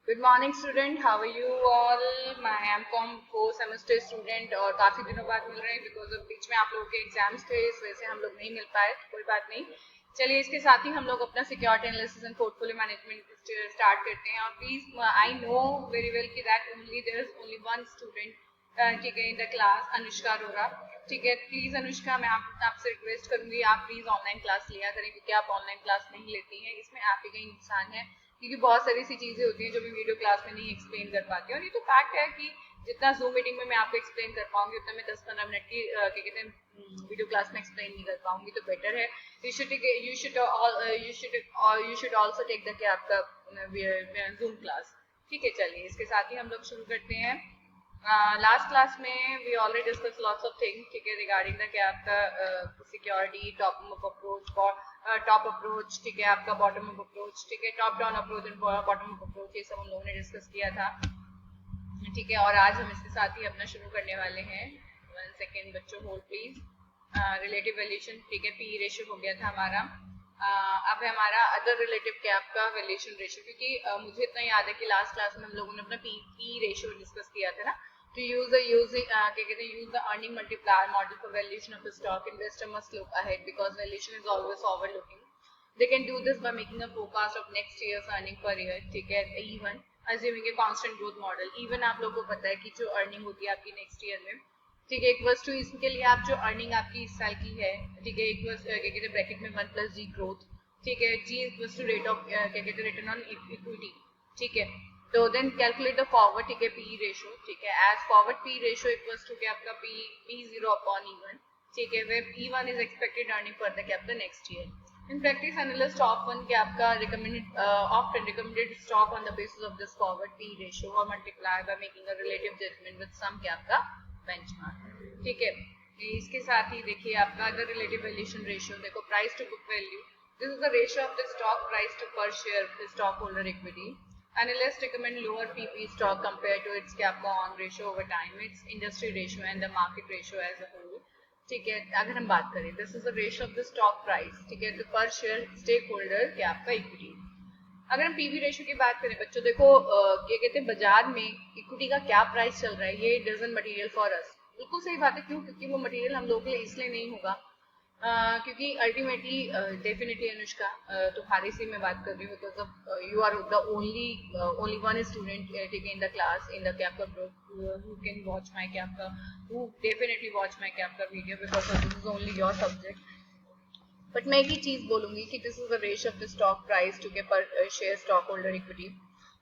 Good morning student, how are you all? I am com 4 semester student और काफ़ी दिनों बाद मिल रहे हैं बिकॉज ऑफ बीच में आप लोगों के एग्जाम्स थे, इस वजह से हम लोग नहीं मिल पाए। कोई बात नहीं, चलिए इसके साथ ही हम लोग अपना security analysis and portfolio management start करते हैं। और please I know very well कि that only there is only one student ठीक है in the class, Anushka Arora. ठीक है, प्लीज अनुष्का, मैं आपसे रिक्वेस्ट करूंगी आप प्लीज ऑनलाइन क्लास लिया करें, क्योंकि आप ऑनलाइन क्लास नहीं लेती हैं, इसमें आप ही का ही नुकसान है। क्योंकि बहुत सारी सी चीजें होती हैं जो मैं वीडियो क्लास में नहीं एक्सप्लेन कर पाती हूँ। और ये तो फैक्ट है कि जितना जूम मीटिंग में मैं आपको एक्सप्लेन कर पाऊंगी उतना मैं 10-15 मिनट की क्या कहते हैं वीडियो क्लास में एक्सप्लेन नहीं कर पाऊंगी। तो बेटर है you should also take the क्या आपका जूम क्लास। ठीक है, चलिए इसके साथ ही हम लोग शुरू करते हैं। लास्ट क्लास में we already discuss lots of thing, ठीक है, रिगार्डिंग द क्या आपका security, top up approach, top approach, ठीक है, आपका बॉटम अप अप्रोच, ठीक है, top down approach and bottom up approach, ये सब हम लोगों ने डिस्कस किया था। ठीक है, और आज हम इसके साथ ही अपना शुरू करने वाले हैं। 1 सेकेंड बच्चों, होल्ड प्लीज। रिलेटिव वैल्यूएशन, ठीक है, पी रेशियो हो गया था हमारा। अब है हमारा अदर रिलेटिव कैप का वैल्यूएशन रेशियो, क्योंकि मुझे इतना याद है कि लास्ट क्लास में हम लोगों ने अपना पी रेशियो डिस्कस किया था ना। To क्या कहते हैं, use the earning multiplier model for valuation of the stock. Investor must look ahead because valuation is always forward looking. They can do this by making a forecast of next year's earning per year. ठीक है, even assuming a constant growth model. Even आप लोगों को पता है कि जो earning होती है आपकी नेक्स्ट ईयर में, ठीक है, इक्वल्स टू इसके लिए आप जो अर्निंग आपकी इस साल की है, ठीक है, इक्वल्स क्या कहते हैं ब्रैकेट में 1 + g ग्रोथ, ठीक है, g equals to rate of क्या कहते हैं रिटर्न ऑन इक्विटी। ठीक है, तो देन कैलकुलेट द फॉरवर्ड, ठीक है, पी रेशियो, ठीक है, as forward P ratio equals to क्या आपका p0 अपॉन e1, ठीक है, where e1 is expected earning for the क्या आपका next year. In practice analyst often क्या आपका recommended stock on the basis of this forward p ratio or multiply by making a relative judgment with some क्या आपका benchmark. ठीक है, इसके साथ ही देखिए आपका अदर रिलेटिव वैल्यूएशन रेशियो, देखो price to book value, this is the ratio of the stock price to per share stockholder equity. Analysts recommend lower PP stock compared to its cap on ratio over time, its industry ratio and the market ratio as a whole। ठीक है, अगर हम बात करें this is the ratio of the stock price, ठीक है, तो पर शेयर स्टेक होल्डर कैप का इक्विटी। अगर हम पीवी रेशियो की बात करें बच्चों, देखो क्या कहते हैं बाजार में इक्विटी का क्या प्राइस चल रहा है, ये डजंट मटेरियल फॉर अस। बिल्कुल सही बात है, क्यों? क्योंकि वो मटेरियल हम लोगों के लिए इसलिए नहीं होगा क्योंकि अल्टीमेटली डेफिनेटली अनुष्का तुम्हारे से मैं बात कर रही हूँ because of you are the only one student ठीक है in the class in the cap का group who can watch my cap का, who definitely watch my cap का video because of this is only your subject. But मैं एक ही चीज बोलूंगी कि this is the ratio of the stock price to के per share stockholder equity.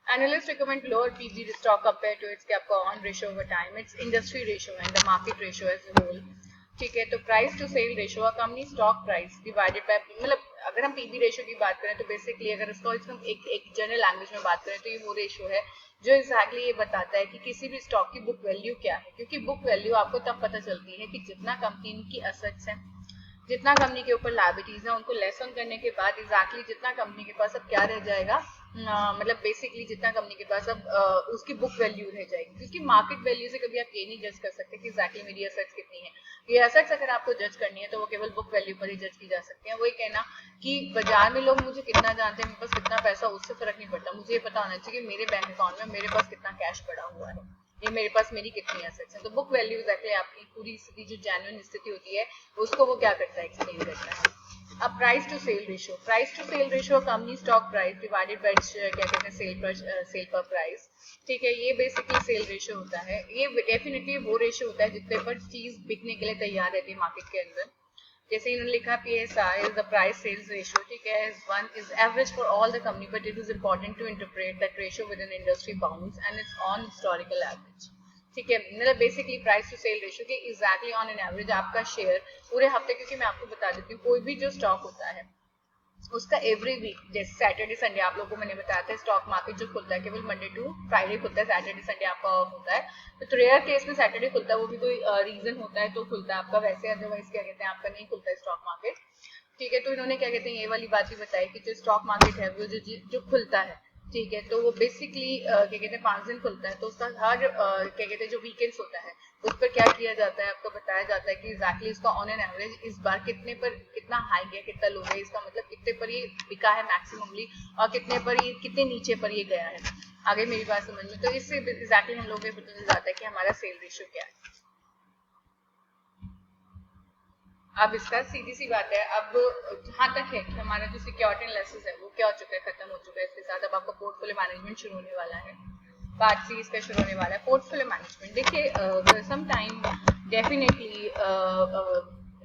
Analysts recommend lower PB stock compared to its cap on ratio over time, its industry ratio and the market ratio as a whole। ठीक है, तो price to sale ratio company stock price divided by, मतलब अगर हम PB ratio की बात करें तो बेसिकली अगर इसको एक जनरल लैंग्वेज में बात करें तो ये वो रेशियो है जो एग्जैक्टली ये बताता है कि किसी भी स्टॉक की बुक वैल्यू क्या है। क्योंकि बुक वैल्यू आपको तब पता चलती है कि जितना कंपनी की असेट्स है, जितना कंपनी के ऊपर लायबिलिटीज है, उनको लेस ऑन करने के बाद एग्जैक्टली जितना कंपनी के पास अब क्या रह जाएगा, मतलब बेसिकली जितना कंपनी के पास अब उसकी बुक वैल्यू रह जाएगी। क्योंकि मार्केट वैल्यू से कभी आप ये नहीं जज कर सकते कि एग्जैक्टली मेरी असेट्स कितनी है। ये असेट्स अगर आपको जज करनी है तो वो केवल बुक वैल्यू पर ही जज की जा सकती है। वही कहना कि बाजार में लोग मुझे कितना जानते हैं, मेरे पास कितना पैसा, उससे फर्क नहीं पड़ता। मुझे ये पता होना चाहिए कि मेरे बैंक अकाउंट में मेरे पास कितना कैश पड़ा हुआ है, ये मेरे पास मेरी कितनी एसेट्स हैं। तो बुक वैल्यू एग्जैक्टली आपकी पूरी स्थिति जो जेन्युइन स्थिति होती है उसको वो क्या करता है, एक्सप्लेन करता है। अब price to sale ratio, price to sale ratio company stock price divided by क्या कहते हैं सेल पर प्राइस। ठीक है, ये बेसिकली सेल रेशियो होता है। ये डेफिनेटली वो रेशियो होता है जितने पर चीज बिकने के लिए तैयार रहती है मार्केट के अंदर। जैसे इन्होंने लिखा PSR is the price sales ratio, ठीक है, one is average for all the company but it is important to interpret that ratio with in industry bounds and it's on historical average. ठीक है, मतलब basically price to sale ratio के exactly on an average आपका share पूरे हफ्ते, क्योंकि मैं आपको बता देती हूँ कोई भी जो स्टॉक होता है उसका एवरी वीक, जैसे सैटरडे संडे आप लोगों को मैंने बताया था स्टॉक मार्केट जो खुलता है केवल मंडे टू फ्राइडे खुलता है, सैटरडे संडे आपका ऑफ होता है। तो रेयर केस में सैटरडे खुलता है, वो भी कोई रीजन होता है तो खुलता है आपका, वैसे अदरवाइज क्या कहते हैं आपका नहीं खुलता है स्टॉक मार्केट। ठीक है, तो इन्होंने क्या कहते हैं ये वाली बात भी बताई कि जो स्टॉक मार्केट है वो जो खुलता है, ठीक है, तो वो बेसिकली क्या कहते हैं 5 दिन खुलता है। तो उसका हर क्या कहते हैं जो वीकेंड्स होता है उस पर क्या किया जाता है, आपको बताया जाता है कि एग्जैक्टली इसका ऑन एन एवरेज इस बार कितने पर कितना हाई गया, कितना लो गया, इसका मतलब कितने पर ये बिका है मैक्सिममली और कितने पर ये कितने नीचे पर ये गया है। आगे मेरी बात समझ में, तो इससे एग्जैक्टली हम लोगों को पता चल जाता है कि हमारा सेल रेशियो क्या है। अब इसका सीधी सी बात है, अब जहां तक है कि हमारा जो सिक्योरिटी एनालिसिस है वो क्या हो चुका है, खत्म हो चुका है। इसके साथ अब आपका पोर्टफोलियो मैनेजमेंट शुरू होने वाला है, पार्ट सी इसका शुरू होने वाला है। पोर्टफोलियो मैनेजमेंट देखिए, some time definitely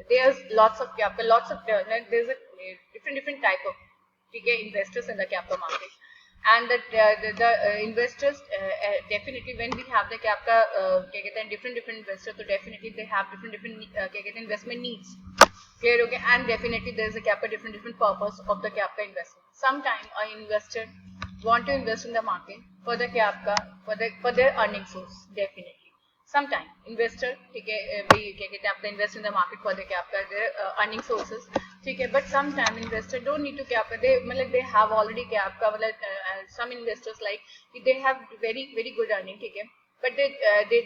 there is lots of क्या आपका lots of there is a different type of, ठीक है, investors in the capital market, and the investors definitely when we have the क्या कहते हैं different investors, तो definitely they have different क्या कहते हैं investment needs, clear हो गया, and definitely there is a different purpose of the investment. Sometime an investor want to invest in the market for the for their earning source, definitely sometime investor, ठीक है भाई क्या कहते हैं आपका invest in the market for the क्या आपका earning sources, ठीक है, but some time investor don't need to क्या आपका दे मतलब दे हैव ऑलरेडी क्या आपका मतलब some investors like they have very good earning, ठीक है, बट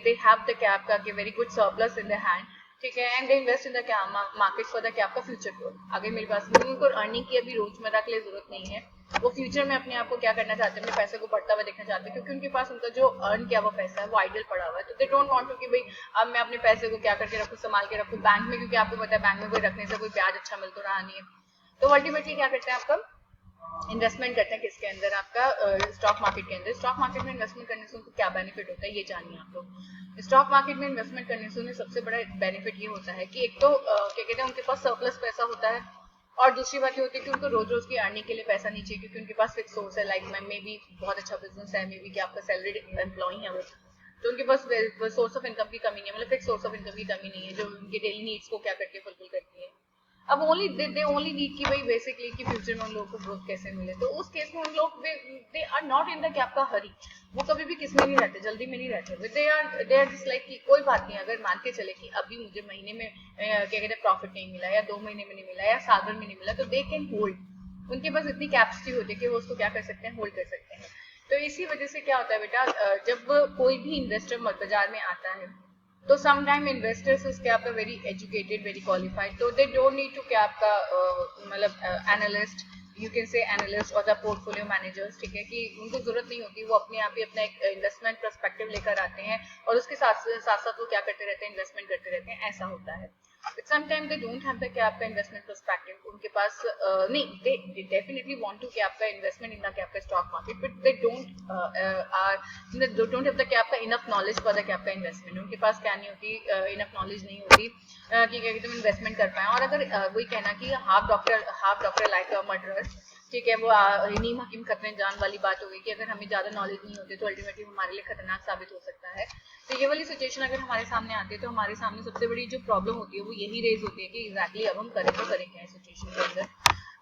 दे हैव द क्या आपका very good surplus in the hand, ठीक है, and they invest in the क्या मार्केट फॉर द क्या आपका फ्यूचर ग्रोथ। आगे मेरे पास उनको अर्निंग की अभी रोजमर्रा के लिए जरूरत नहीं है, वो फ्यूचर में अपने आप को क्या करना चाहते हैं, अपने पैसे को बढ़ता हुआ देखना चाहते हैं, क्योंकि उनके पास उनका जो अर्न किया हुआ पैसा है वो आइडल पड़ा हुआ है, तो दे डोंट वांट टू कि भाई अब मैं अपने पैसे को क्या करके रखूं, संभाल के रखूं बैंक में, क्योंकि आपको पता है बैंक में कोई रखने से कोई ब्याज अच्छा मिल तो रहा नहीं है। तो अल्टीमेटली क्या करते हैं आपका इन्वेस्टमेंट करते हैं किसके अंदर, आपका स्टॉक मार्केट के अंदर। स्टॉक मार्केट में इन्वेस्टमेंट करने से उनको क्या बेनिफिट होता है ये जानिए आप लोग। स्टॉक मार्केट में इन्वेस्टमेंट करने से उन्हें सबसे बड़ा बेनिफिट ये होता है कि एक तो क्या कहते हैं उनके पास सरप्लस पैसा होता है, और दूसरी बात ये होती है कि उनको रोज रोज की अर्निंग के लिए पैसा नहीं चाहिए, क्योंकि उनके पास फिक्स सोर्स है, लाइक मे भी बहुत अच्छा बिजनेस है, मे भी कि आपका सैलरीड एम्प्लॉय है वो, तो उनके पास सोर्स ऑफ इनकम की कमी नहीं है, मतलब फिक्स सोर्स ऑफ इनकम की कमी नहीं है जो उनके डेली नीड्स को क्या करके फुलफिल करती है। अब ओनली दे ओनली नीड की भाई बेसिकली कि फ्यूचर में उन लोगों को ग्रोथ कैसे मिले, तो उस केस में उन लोग they are not in the क्या आपका हरी, वो कभी भी किसमें नहीं रहते, जल्दी में नहीं रहते, दे आर जस्ट लाइक कि कोई बात नहीं, अगर मान के चले कि अभी मुझे महीने में क्या कहते हैं प्रॉफिट नहीं मिला, या 2 महीने में नहीं मिला, या साल भर में नहीं मिला, तो दे कैन होल्ड, उनके पास इतनी कैपेसिटी होती है कि वो उसको क्या कर सकते हैं, होल्ड कर सकते हैं। तो इसी वजह से क्या होता है बेटा, जब कोई भी इन्वेस्टर बाजार में आता है तो समटाइम इन्वेस्टर्स इज क्या आपका वेरी एजुकेटेड, वेरी क्वालिफाइड, तो दे डोंट नीड टू क्या आपका मतलब analyst, you can say analyst और द पोर्टफोलियो मैनेजर्स, ठीक है, कि उनको जरूरत नहीं होती, वो अपने आप ही अपना एक इन्वेस्टमेंट पर्सपेक्टिव लेकर आते हैं और उसके साथ साथ वो क्या करते रहते हैं, इन्वेस्टमेंट करते रहते हैं, ऐसा होता है। But sometimes they don't have the क्या आपका इन्वेस्टमेंट पर्सपेक्टिव, उनके पास नहीं, they definitely want to क्या आपका इन्वेस्टमेंट इन द क्या आपका stock market, but they don't have the क्या आपका इनफ नॉलेज फॉर द क्या आपका इन्वेस्टमेंट, उनके पास क्या नहीं होती, इनफ नॉलेज नहीं होती कि क्या कहते हैं इन्वेस्टमेंट कर पाए। और अगर वही कहना कि हाफ डॉक्टर लाइक अ मर्डरर, ठीक है, वो नीम हकीम खतरे जान वाली बात हो गई कि अगर हमें ज्यादा नॉलेज नहीं होती तो अल्टीमेटली हमारे लिए खतरनाक साबित हो सकता है। तो ये वाली सिचुएशन अगर हमारे सामने आती है तो हमारे सामने सबसे बड़ी जो प्रॉब्लम होती है वो यही रेज होती है कि एग्जैक्टली अब हम करें तो करें क्या सिचुएशन के अंदर।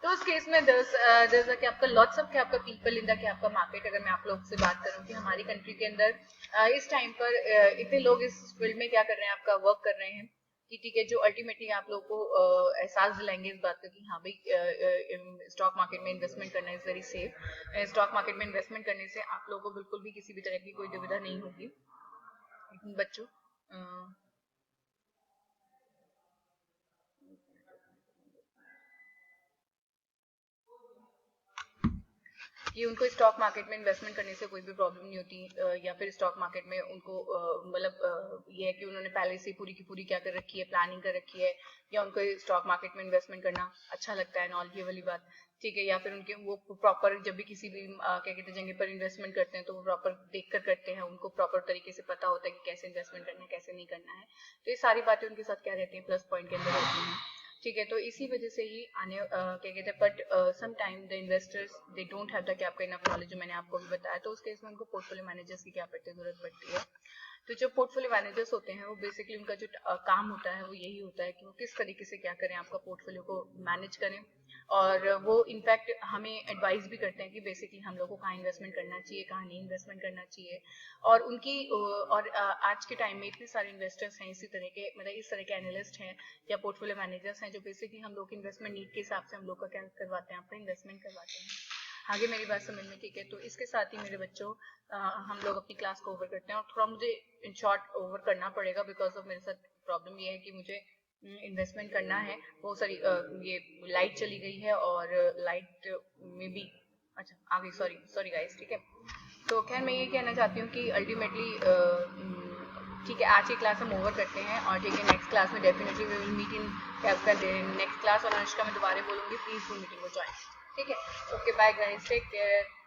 तो उस केस में दर्ज कि आपका लॉट्स ऑफ क्या आपका पीपल इन द क्या आपका मार्केट, अगर मैं आप लोग से बात करूं कि हमारी कंट्री के अंदर इस टाइम पर इतने लोग इस फील्ड में क्या कर रहे हैं, आपका वर्क कर रहे हैं, कि ठीक है, जो अल्टीमेटली आप लोग को एहसास दिलाएंगे इस बात का कि हाँ भाई स्टॉक मार्केट में इन्वेस्टमेंट करना is very safe, stock market में इन्वेस्टमेंट करने से आप लोगों को बिल्कुल भी किसी भी तरह की कोई दुविधा नहीं होगी। बच्चों कि उनको स्टॉक मार्केट में इन्वेस्टमेंट करने से कोई भी प्रॉब्लम नहीं होती, या फिर स्टॉक मार्केट में उनको मतलब ये है कि उन्होंने पहले से पूरी की पूरी क्या कर रखी है, प्लानिंग कर रखी है, या उनको स्टॉक मार्केट में इन्वेस्टमेंट करना अच्छा लगता है नॉल, ये वाली बात, ठीक है, या फिर उनके वो प्रॉपर जब भी किसी भी क्या कहते हैं जगह पर इन्वेस्टमेंट करते हैं तो वो प्रॉपर देख कर करते हैं, उनको प्रॉपर तरीके से पता होता है कि कैसे इन्वेस्टमेंट करना है, कैसे नहीं करना है, तो ये सारी बातें उनके साथ क्या रहती है, प्लस पॉइंट के अंदर होती हैं, ठीक है। तो इसी वजह से ही आने क्या कहते हैं, but some time the investors they don't have the क्या आपका इनफ नॉलेज, जो मैंने आपको भी बताया, तो उस केस में उनको पोर्टफोलियो मैनेजर्स की क्या पड़ती है, जरूरत पड़ती है। तो जो पोर्टफोलियो मैनेजर्स होते हैं वो बेसिकली उनका जो काम होता है वो यही होता है कि वो किस तरीके से क्या करें, आपका पोर्टफोलियो को मैनेज करें, और वो इनफैक्ट हमें एडवाइस भी करते हैं कि बेसिकली हम लोग को कहाँ इन्वेस्टमेंट करना चाहिए, कहाँ नहीं इन्वेस्टमेंट करना चाहिए। और उनकी और आज के टाइम में इतने सारे इन्वेस्टर्स हैं, इसी तरह के मतलब इस तरह के एनालिस्ट हैं या पोर्टफोलियो मैनेजर्स हैं, जो बेसिकली हम लोग इन्वेस्टमेंट नीड के हिसाब से हम लोग का क्या करवाते हैं, आपका इन्वेस्टमेंट करवाते हैं। आगे मेरी बात समझ में, ठीक है। तो इसके साथ ही मेरे बच्चों हम लोग अपनी क्लास को ओवर करते हैं, और थोड़ा मुझे इन शॉर्ट ओवर करना पड़ेगा बिकॉज ऑफ मेरे साथ प्रॉब्लम ये है कि मुझे इन्वेस्टमेंट करना है, वो सॉरी ये लाइट चली गई है और लाइट में भी अच्छा आ गई, सॉरी गाइस, ठीक है। तो खैर मैं ये कहना चाहती हूँ कि अल्टीमेटली ठीक है, आज की क्लास हम ओवर करते हैं और ठीक है, नेक्स्ट क्लास में definitely we will meet in आपका नेक्स्ट क्लास। और अनुष्का मैं दोबारा बोलूँगी, प्लीज़ वो मीटिंग को ज्वाइन। ठीक है, okay bye guys, take care.